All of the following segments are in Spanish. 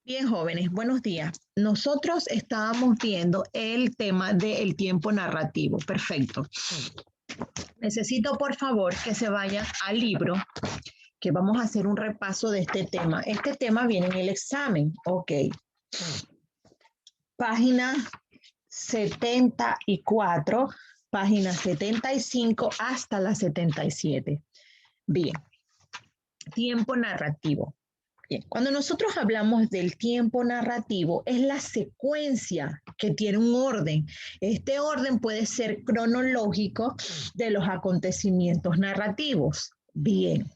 Bien, jóvenes, buenos días. Nosotros estábamos viendo el tema del tiempo narrativo. Perfecto. Necesito, por favor, que se vayan al libro, que vamos a hacer un repaso de este tema. Este tema viene en el examen. Ok. Página 74, página 75 hasta la 77. Bien. Tiempo narrativo. Bien, cuando nosotros hablamos del tiempo narrativo, es la secuencia que tiene un orden. Este orden puede ser cronológico de los acontecimientos narrativos. Bien.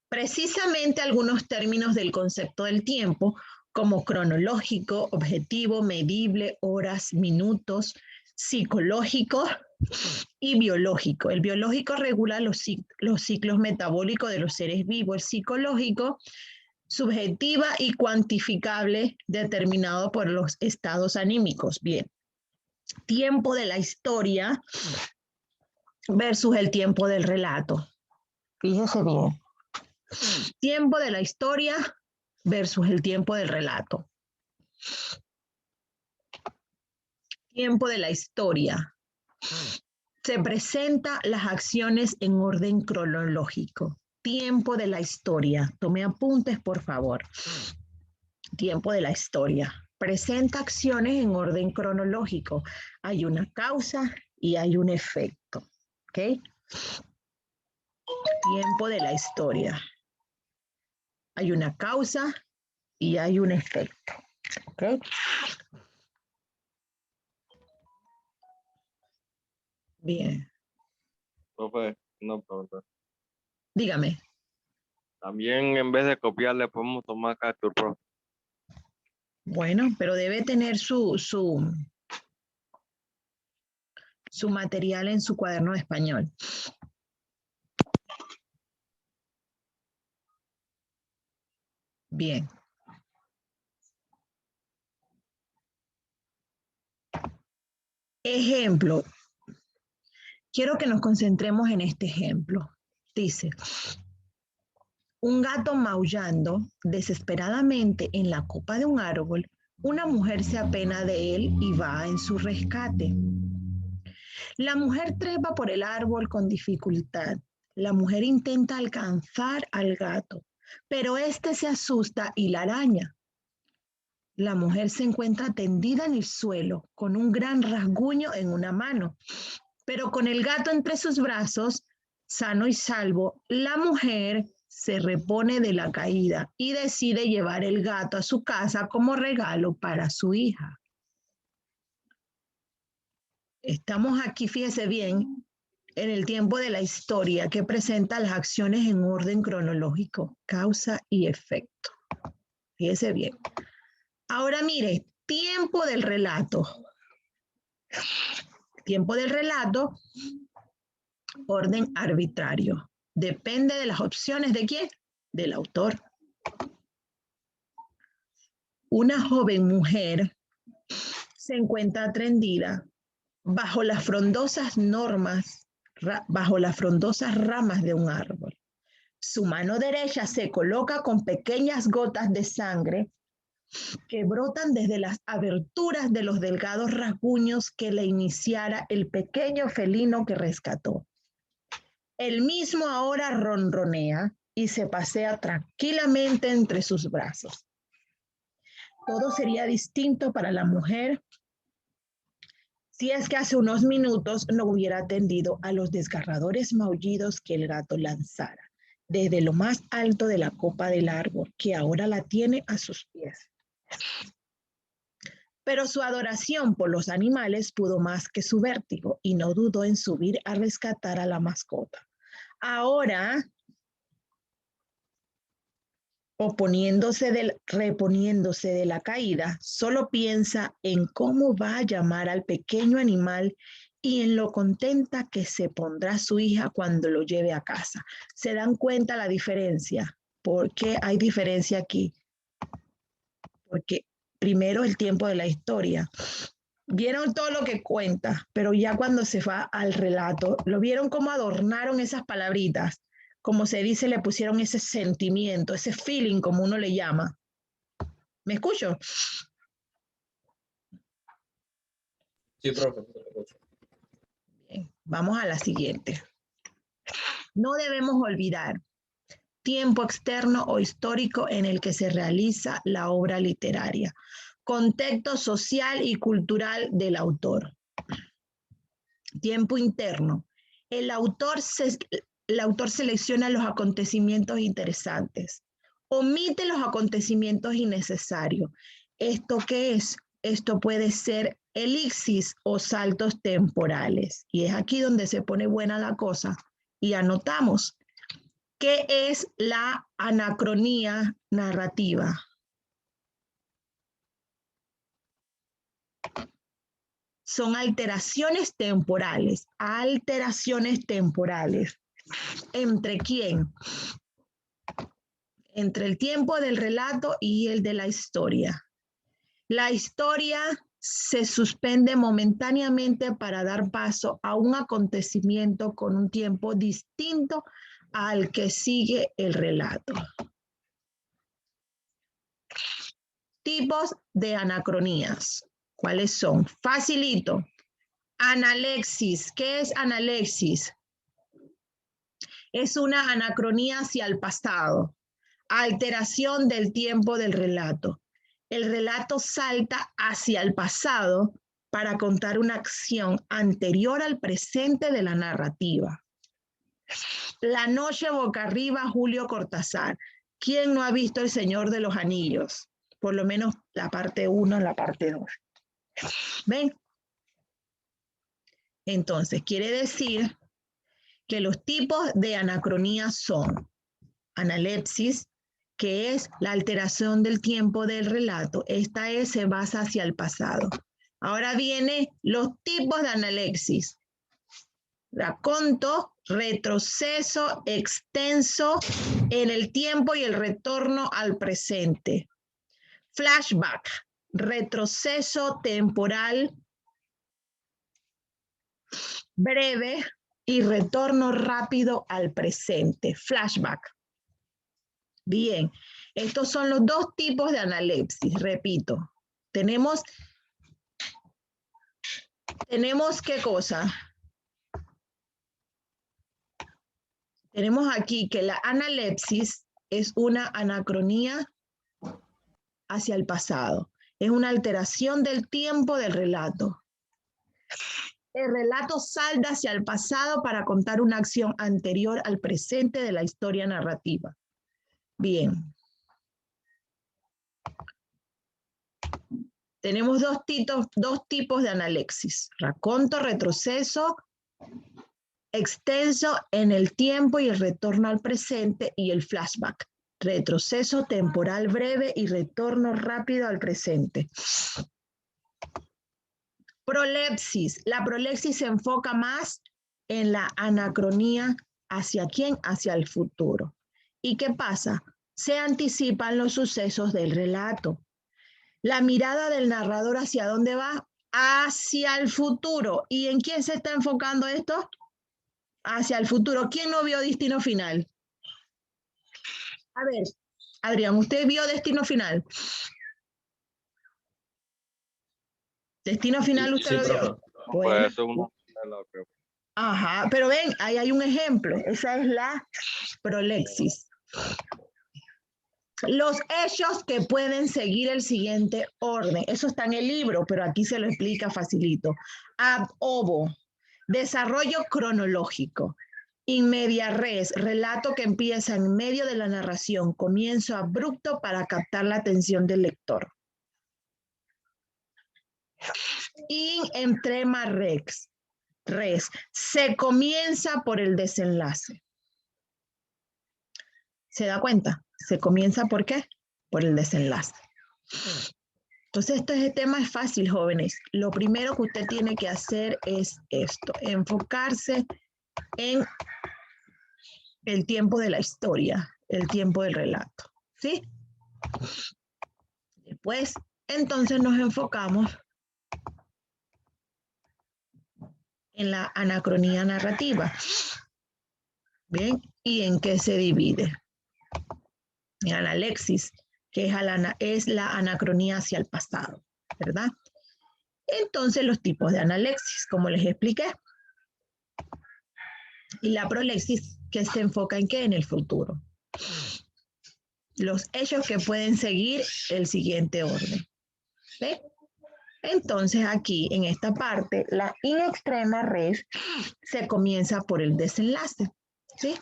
Precisamente algunos términos del concepto del tiempo, como cronológico, objetivo, medible, horas, minutos, psicológico y biológico. El biológico regula los ciclos metabólicos de los seres vivos. El psicológico, subjetiva y cuantificable, determinado por los estados anímicos. Bien. Tiempo de la historia versus el tiempo del relato. Fíjese bien. Tiempo de la historia versus el tiempo del relato. Tiempo de la historia. Se presentan las acciones en orden cronológico. Tiempo de la historia. Tome apuntes, por favor. Tiempo de la historia. Presenta acciones en orden cronológico. Hay una causa y hay un efecto. ¿Ok? Tiempo de la historia. Hay una causa y hay un efecto. ¿Ok? Bien. Profe, una pregunta. Dígame. También en vez de copiarle podemos tomar capture, profe. Bueno, pero debe tener su material en su cuaderno de español. Bien. Ejemplo. Quiero que nos concentremos en este ejemplo. Dice, un gato maullando desesperadamente en la copa de un árbol, una mujer se apena de él y va en su rescate. La mujer trepa por el árbol con dificultad. La mujer intenta alcanzar al gato, pero este se asusta y la araña. La mujer se encuentra tendida en el suelo con un gran rasguño en una mano, pero con el gato entre sus brazos, sano y salvo, la mujer se repone de la caída y decide llevar el gato a su casa como regalo para su hija. Estamos aquí, fíjese bien, en el tiempo de la historia que presenta las acciones en orden cronológico, causa y efecto. Fíjese bien. Ahora mire, tiempo del relato. Tiempo del relato, orden arbitrario. Depende de las opciones de quién, del autor. Una joven mujer se encuentra tendida bajo las frondosas ramas de un árbol. Su mano derecha se coloca con pequeñas gotas de sangre que brotan desde las aberturas de los delgados rasguños que le iniciara el pequeño felino que rescató. Él mismo ahora ronronea y se pasea tranquilamente entre sus brazos. Todo sería distinto para la mujer si es que hace unos minutos no hubiera atendido a los desgarradores maullidos que el gato lanzara desde lo más alto de la copa del árbol, que ahora la tiene a sus pies. Pero su adoración por los animales pudo más que su vértigo y no dudó en subir a rescatar a la mascota. Ahora, reponiéndose de la caída, solo piensa en cómo va a llamar al pequeño animal y en lo contenta que se pondrá su hija cuando lo lleve a casa. ¿Se dan cuenta la diferencia? ¿Por qué hay diferencia aquí? Porque primero el tiempo de la historia. Vieron todo lo que cuenta, pero ya cuando se va al relato, ¿lo vieron cómo adornaron esas palabritas? como se dice, le pusieron ese sentimiento, ese feeling, como uno le llama. ¿Me escucho? Sí, profe. Bien, vamos a la siguiente. No debemos olvidar tiempo externo o histórico en el que se realiza la obra literaria, contexto social y cultural del autor. Tiempo interno. El autor selecciona los acontecimientos interesantes, omite los acontecimientos innecesarios. ¿Esto qué es? Esto puede ser elipsis o saltos temporales. Y es aquí donde se pone buena la cosa. Y anotamos. ¿Qué es la anacronía narrativa? Son alteraciones temporales. Alteraciones temporales. ¿Entre quién? Entre el tiempo del relato y el de la historia. La historia se suspende momentáneamente para dar paso a un acontecimiento con un tiempo distinto al que sigue el relato. Tipos de anacronías. ¿Cuáles son? Facilito. Analexis. ¿Qué es analexis? Es una anacronía hacia el pasado. Alteración del tiempo del relato. El relato salta hacia el pasado para contar una acción anterior al presente de la narrativa. La noche boca arriba, Julio Cortázar. ¿Quién no ha visto El Señor de los Anillos? Por lo menos la parte 1 y la parte 2. ¿Ven? Entonces, quiere decir que los tipos de anacronía son analepsis, que es la alteración del tiempo del relato. Esta se basa hacia el pasado. Ahora vienen los tipos de analepsis. Raconto, retroceso extenso en el tiempo y el retorno al presente. Flashback, retroceso temporal breve y retorno rápido al presente. Flashback. Bien, estos son los dos tipos de analepsis. Repito, tenemos ¿qué cosa? Tenemos aquí que la analepsis es una anacronía hacia el pasado. Es una alteración del tiempo del relato. El relato salta hacia el pasado para contar una acción anterior al presente de la historia narrativa. Bien. Tenemos dos tipos de analepsis. Raconto, retroceso extenso en el tiempo y el retorno al presente, y el flashback. Retroceso temporal breve y retorno rápido al presente. Prolepsis. La prolepsis se enfoca más en la anacronía. ¿Hacia quién? Hacia el futuro. ¿Y qué pasa? Se anticipan los sucesos del relato. La mirada del narrador, ¿hacia dónde va? Hacia el futuro. ¿Y en quién se está enfocando esto? Hacia el futuro. ¿Quién no vio Destino Final? A ver, Adrián, ¿usted vio Destino Final? Destino Final, ¿usted lo vio? Pues Bueno. eso es una novela, creo. Ajá, pero ven, ahí hay un ejemplo. Esa es la prolepsis. Los hechos que pueden seguir el siguiente orden. Eso está en el libro, pero aquí se lo explica facilito. Ab ovo, desarrollo cronológico. In media res, relato que empieza en medio de la narración, comienzo abrupto para captar la atención del lector. In entrema res, se comienza por el desenlace. ¿Se da cuenta? Se comienza ¿por qué? Por el desenlace. Entonces, este tema es fácil, jóvenes. Lo primero que usted tiene que hacer es esto, enfocarse en el tiempo de la historia, el tiempo del relato, ¿sí? Después, entonces nos enfocamos en la anacronía narrativa. Bien, ¿Y en qué se divide? En analexis, que es la anacronía hacia el pasado, ¿verdad? Entonces, los tipos de analexis, como les expliqué. Y la prolexis, que se enfoca en qué? En el futuro. Los hechos que pueden seguir el siguiente orden. ¿Ve? Entonces, aquí, en esta parte, la in extrema res se comienza por el desenlace. ¿Sí?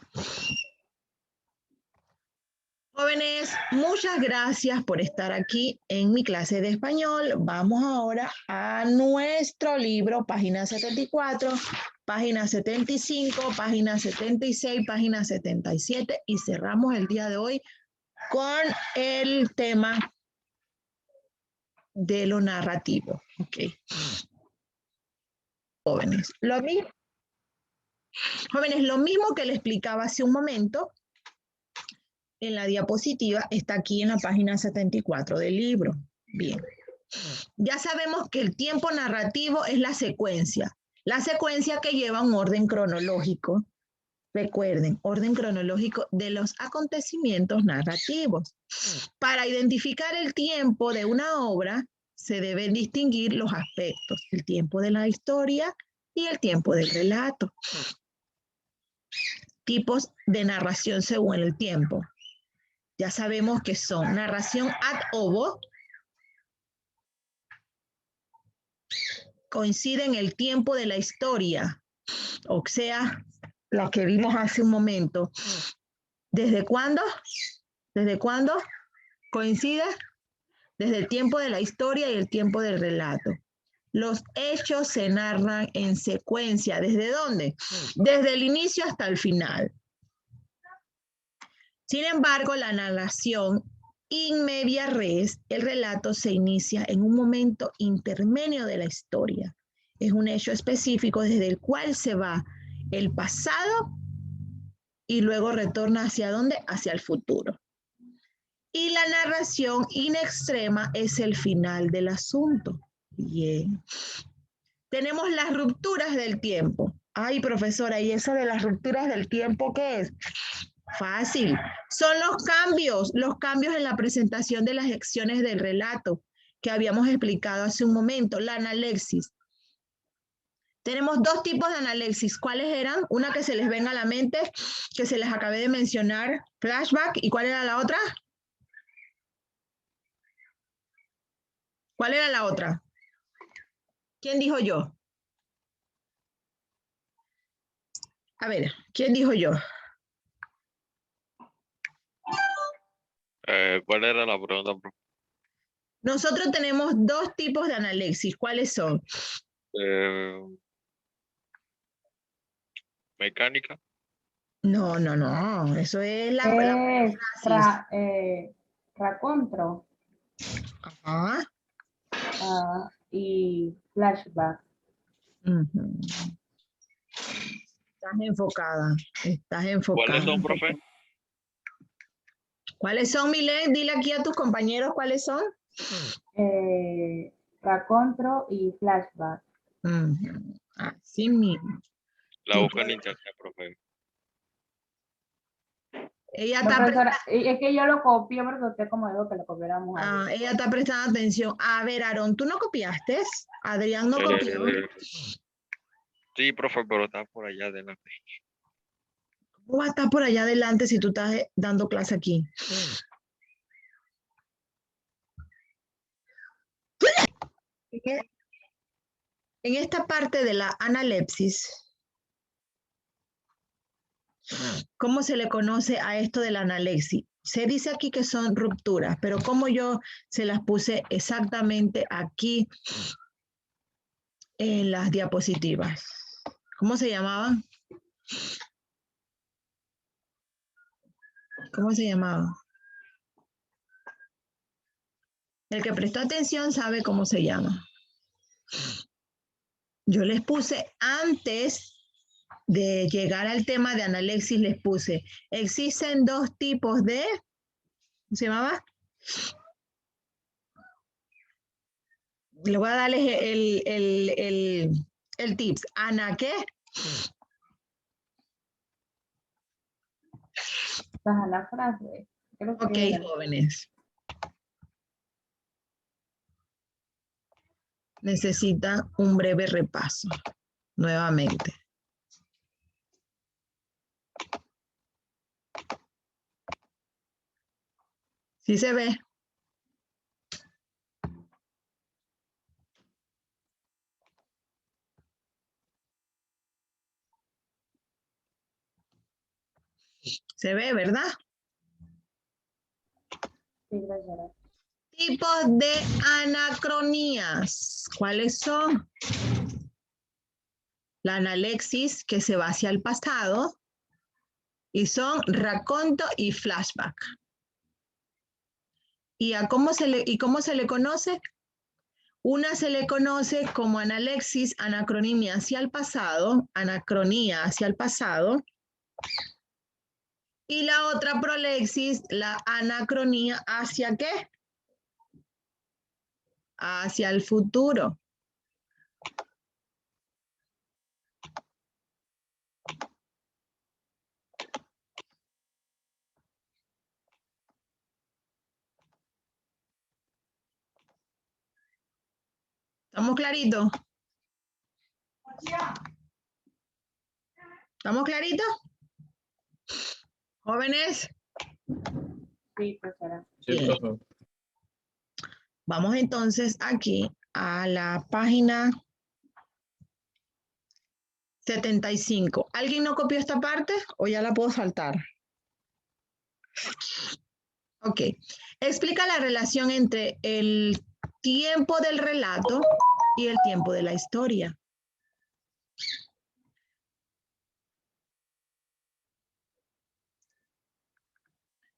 Jóvenes, muchas gracias por estar aquí en mi clase de español. Vamos ahora a nuestro libro, página 74, página 75, página 76, página 77 y cerramos el día de hoy con el tema de lo narrativo. Ok. Jóvenes, lo mismo que le explicaba hace un momento, en la diapositiva está aquí en la página 74 del libro. Bien. Ya sabemos que el tiempo narrativo es la secuencia que lleva un orden cronológico. Recuerden, orden cronológico de los acontecimientos narrativos. Para identificar el tiempo de una obra, se deben distinguir los aspectos, el tiempo de la historia y el tiempo del relato. Tipos de narración según el tiempo. Ya sabemos que son narración ad ovo, coincide en el tiempo de la historia, o sea, lo que vimos hace un momento. ¿Desde cuándo? ¿Desde cuándo coincide? Desde el tiempo de la historia y el tiempo del relato. Los hechos se narran en secuencia. ¿Desde dónde? Desde el inicio hasta el final. Sin embargo, la narración in media res, el relato se inicia en un momento intermedio de la historia. Es un hecho específico desde el cual se va el pasado y luego retorna hacia dónde? Hacia el futuro. Y la narración in extrema es el final del asunto. Bien. Tenemos las rupturas del tiempo. Ay, profesora, ¿y eso de las rupturas del tiempo qué es? Fácil. Son los cambios en la presentación de las secciones del relato que habíamos explicado hace un momento, la analexis. Tenemos dos tipos de analexis. ¿Cuáles eran? Una que se les venga a la mente, que se les acabé de mencionar, flashback. ¿Y cuál era la otra? ¿Cuál era la otra? ¿Quién dijo yo? A ver, ¿quién dijo yo? ¿Cuál era la pregunta, profe? Nosotros tenemos dos tipos de analexis. ¿Cuáles son? Mecánica. No. Eso es la Es praxis. racontro Ajá. y flashback. Ujú. Estás enfocada. ¿Cuáles son, profe? ¿Cuáles son, Milen? Dile aquí a tus compañeros cuáles son. Racontro y flashback. Ujú. Así mismo. La busco en internet, profe. Ella No, está, profesora, es que yo lo copio porque usted como dijo que lo copiáramos ahí. ella está prestando atención. A ver, Aarón, ¿tú no copiaste? Adrián no copió. Sí, profe, pero está por allá adelante. ¿Cómo va a estar por allá adelante si tú estás dando clase aquí? En esta parte de la analepsis, ¿cómo se le conoce a esto de la analexis? Se dice aquí que son rupturas, pero como yo se las puse exactamente aquí en las diapositivas. ¿Cómo se llamaban? ¿Cómo se llamaban? El que prestó atención sabe cómo se llama. Yo les puse antes de llegar al tema de analexis, les puse, existen dos tipos de, ¿cómo se llamaba? Le voy a darles el tips. ¿Ana qué? Baja la frase. Creo Ok, que jóvenes. Necesita un breve repaso. Nuevamente. ¿Sí se ve? Se ve, ¿verdad? sí, profesora. Tipos de anacronías. ¿Cuáles son? La analexis, que se va hacia el pasado, y son raconto y flashback. ¿Y cómo se le conoce? Una se le conoce como analexis, anacronimia hacia el pasado, anacronía hacia el pasado, y la otra prolexis, la anacronía hacia ¿qué? Hacia el futuro. ¿Estamos claritos? ¿Estamos claritos? ¿Jóvenes? Sí, profesora. Sí, Bien. profe. Vamos entonces aquí a la página 75. ¿Alguien no copió esta parte o ya la puedo saltar? Ok. Explica la relación entre el tiempo del relato y el tiempo de la historia.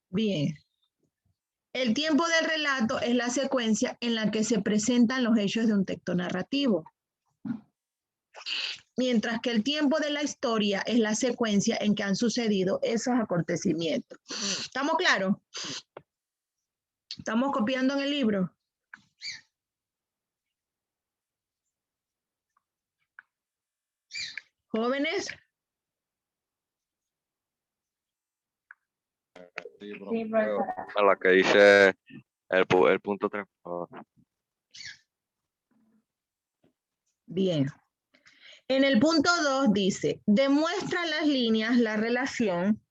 Bien. El tiempo del relato es la secuencia en la que se presentan los hechos de un texto narrativo. Mientras que el tiempo de la historia es la secuencia en que han sucedido esos acontecimientos. ¿Estamos claros? ¿Estamos copiando en el libro? ¿Jóvenes? Sí, Sí, profe. profesora. A la que dice el punto 3. Bien. En el punto 2 dice, demuestra las líneas la relación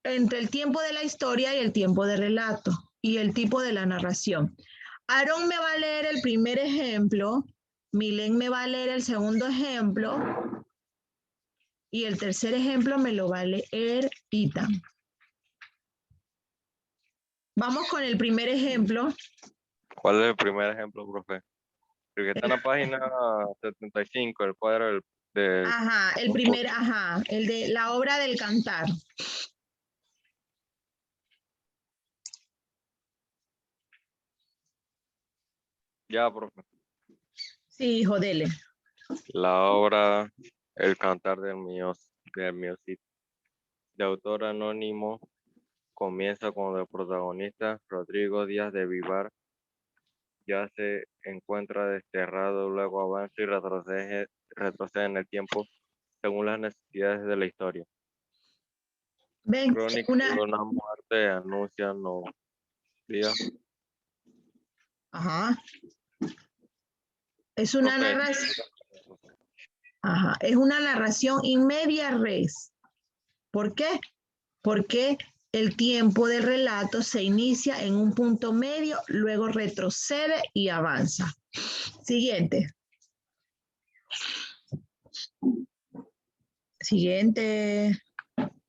entre el tiempo de la historia y el tiempo de relato y el tipo de la narración. Aarón me va a leer el primer ejemplo, Milén me va a leer el segundo ejemplo y el tercer ejemplo me lo va a leer Ethan. Vamos con el primer ejemplo. ¿Cuál es el primer ejemplo, profe? Porque está en la página 75, el cuadro del Ajá, el primer, ajá, el de la obra del cantar. Ya, profe. Sí, hijo, dele. La obra El cantar del mío Cid, de autor anónimo, comienza cuando el protagonista, Rodrigo Díaz de Vivar, ya se encuentra desterrado, luego avanza y retrocede en el tiempo según las necesidades de la historia. Ven, Crónica de una muerte anuncia los días. ajá, es una Profe, narración, ajá, es una narración in media res. ¿Por qué? Porque el tiempo del relato se inicia en un punto medio, luego retrocede y avanza. Siguiente. Siguiente.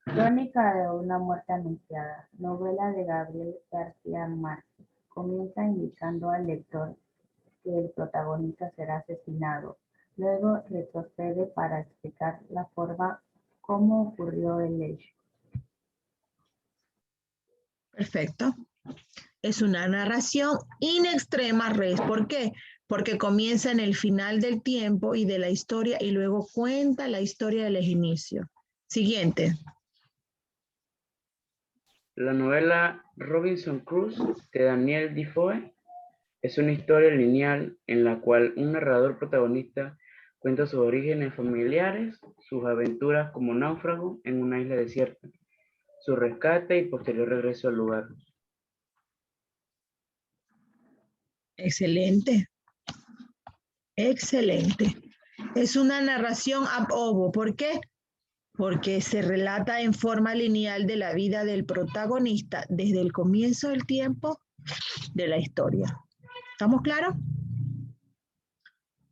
Crónica de una muerte anunciada. Novela de Gabriel García Márquez. Comienza indicando al lector que el protagonista será asesinado. Luego retrocede para explicar la forma cómo ocurrió el hecho. Perfecto. Es una narración in extrema res. ¿Por qué? Porque comienza en el final del tiempo y de la historia y luego cuenta la historia del inicio. Siguiente. La novela Robinson Crusoe de Daniel Defoe es una historia lineal en la cual un narrador protagonista cuenta sus orígenes familiares, sus aventuras como náufrago en una isla desierta, su rescate y posterior regreso al lugar. Excelente. Excelente. Es una narración ab ovo. ¿Por qué? Porque se relata en forma lineal de la vida del protagonista desde el comienzo del tiempo de la historia. ¿Estamos claros?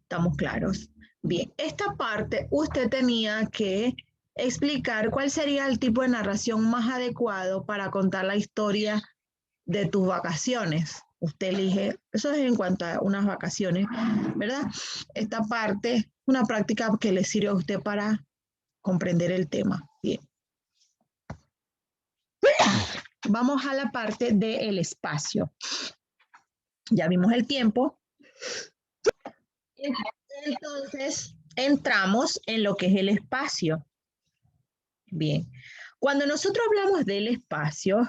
¿Estamos claros? Bien, esta parte usted tenía que explicar cuál sería el tipo de narración más adecuado para contar la historia de tus vacaciones. Usted elige, eso es en cuanto a unas vacaciones, ¿verdad? Esta parte es una práctica que le sirve a usted para comprender el tema. Bien. Vamos a la parte del espacio. Ya vimos el tiempo. Entonces, entramos en lo que es el espacio. Bien. Cuando nosotros hablamos del espacio,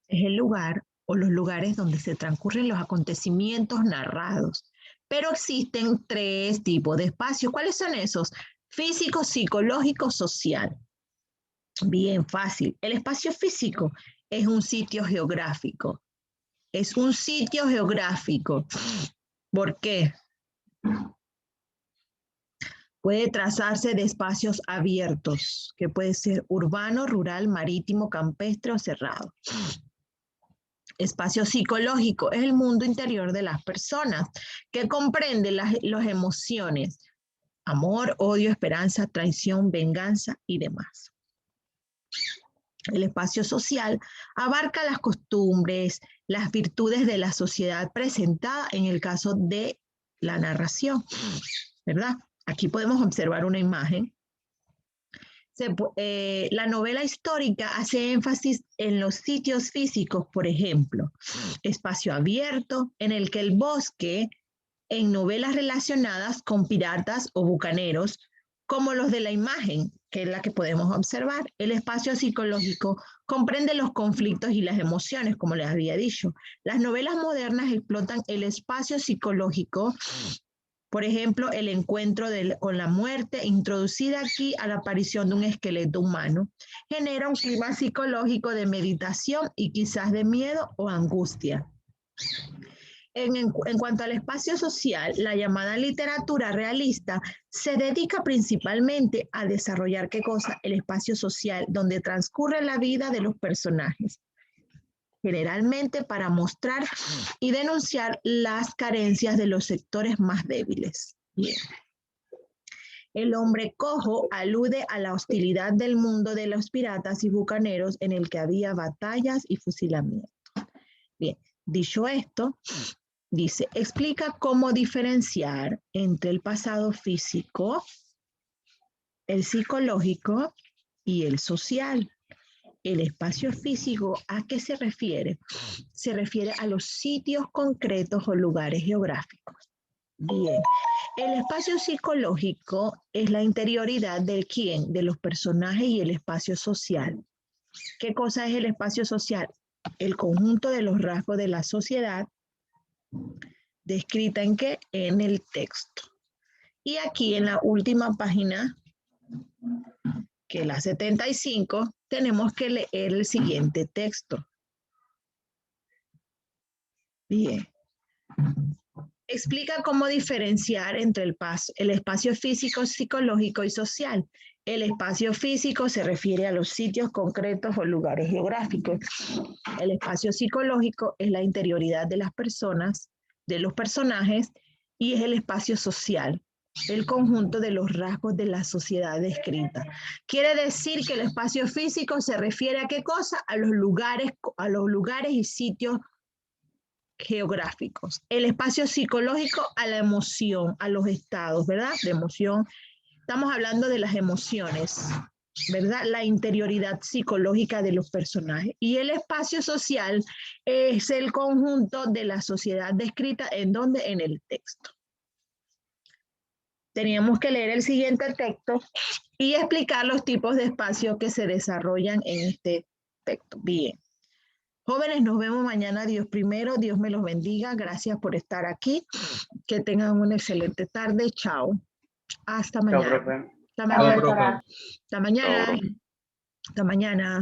es el lugar o los lugares donde se transcurren los acontecimientos narrados. Pero existen tres tipos de espacio. ¿Cuáles son esos? Físico, psicológico, social. Bien fácil. El espacio físico es un sitio geográfico. Es un sitio geográfico. ¿Por qué? Puede trazarse de espacios abiertos, que puede ser urbano, rural, marítimo, campestre o cerrado. Espacio psicológico es el mundo interior de las personas, que comprende las emociones, amor, odio, esperanza, traición, venganza y demás. El espacio social abarca las costumbres, las virtudes de la sociedad presentada en el caso de la narración, ¿verdad? Aquí podemos observar una imagen. La novela histórica hace énfasis en los sitios físicos, por ejemplo, espacio abierto en el que el bosque, en novelas relacionadas con piratas o bucaneros, como los de la imagen, que es la que podemos observar. El espacio psicológico comprende los conflictos y las emociones, como les había dicho. Las novelas modernas explotan el espacio psicológico. Por ejemplo, el encuentro con la muerte, introducida aquí a la aparición de un esqueleto humano, genera un clima psicológico de meditación y quizás de miedo o angustia. En cuanto al espacio social, la llamada literatura realista se dedica principalmente a desarrollar, ¿qué cosa? El espacio social, donde transcurre la vida de los personajes, generalmente para mostrar y denunciar las carencias de los sectores más débiles. Bien. El hombre cojo alude a la hostilidad del mundo de los piratas y bucaneros en el que había batallas y fusilamientos. Bien, dicho esto, dice, explica cómo diferenciar entre el pasado físico, el psicológico y el social. El espacio físico, ¿a qué se refiere? Se refiere a los sitios concretos o lugares geográficos. Bien. El espacio psicológico es la interioridad del quién, de los personajes y el espacio social. ¿Qué cosa es el espacio social? El conjunto de los rasgos de la sociedad descrita en qué? En el texto. Y aquí en la última página, que es la 75, tenemos que leer el siguiente texto. Bien. Explica cómo diferenciar entre el espacio físico, psicológico y social. El espacio físico se refiere a los sitios concretos o lugares geográficos. El espacio psicológico es la interioridad de las personas, de los personajes, y es el espacio social, el conjunto de los rasgos de la sociedad descrita. Quiere decir que el espacio físico se refiere a qué cosa? A los lugares y sitios geográficos. El espacio psicológico a la emoción, a los estados, ¿verdad? De emoción. Estamos hablando de las emociones, ¿verdad? La interioridad psicológica de los personajes. Y el espacio social es el conjunto de la sociedad descrita en donde, en el texto. Teníamos que leer el siguiente texto y explicar los tipos de espacios que se desarrollan en este texto. Bien. Jóvenes, nos vemos mañana. Dios primero, Dios me los bendiga. Gracias por estar aquí. Que tengan una excelente tarde. Chao. Hasta mañana. Chao, profe. Hasta mañana. Chao, profe. Hasta mañana. Chao, bro. Hasta mañana.